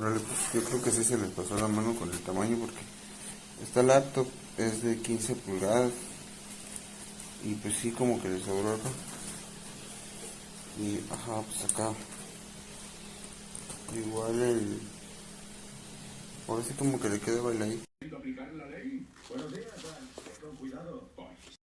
Órale, pues yo creo que sí se les pasó la mano con el tamaño porque esta laptop es de 15 pulgadas y pues sí como que les sobró acá. Y ajá, pues acá igual el... Ahora sí como que le queda bailar ahí.